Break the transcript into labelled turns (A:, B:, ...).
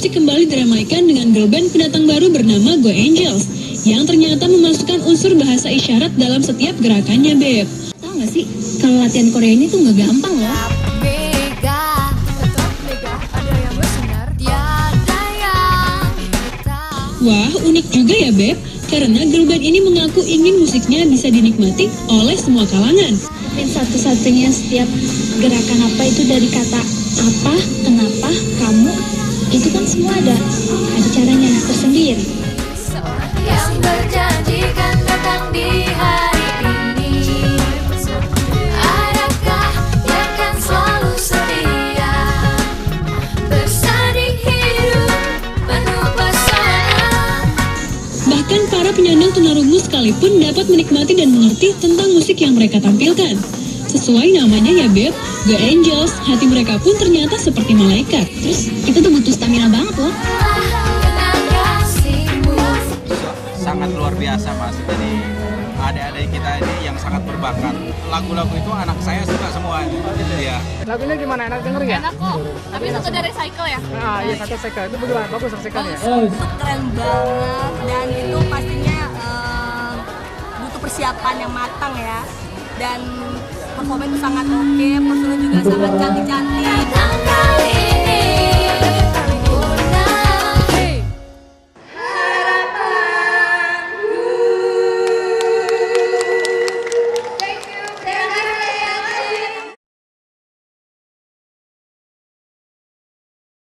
A: musik kembali diramaikan dengan girl band pendatang baru bernama Go Angels, yang ternyata memasukkan unsur bahasa isyarat dalam setiap gerakannya, Beb.
B: Tahu nggak sih, kalau latihan Korea ini tuh nggak gampang loh.
A: Wah, unik juga ya, Beb, karena girl band ini mengaku ingin musiknya bisa dinikmati oleh semua kalangan.
B: Dan satu-satunya setiap gerakan apa itu dari kata apa, kenapa, kamu, itu kan semua ada caranya tersendiri.
C: Yang berjanjikan datang di hari ini, adakah yang akan selalu setia bersanding hidup penuh pesona.
A: Bahkan para penyandang tunarungu sekalipun dapat menikmati dan mengerti tentang musik yang mereka tampilkan. Sesuai namanya ya, Beb, Go Angels, hati mereka pun ternyata seperti malaikat.
B: Terus itu tuh butuh stamina banget loh.
D: Sangat luar biasa, Mas. Jadi adik-adik kita ini yang sangat berbakat. Lagu-lagu itu anak saya suka semua. Iya.
E: Lagunya gimana? Enak denger ya?
C: Enak kok, tapi satu dari cycle ya?
E: Nah, iya satu cycle. Itu bagaimana? Bagus resekannya.
F: Keren banget, dan itu pastinya butuh persiapan yang matang ya, dan performa itu sangat oke, personel juga sangat cantik-cantik.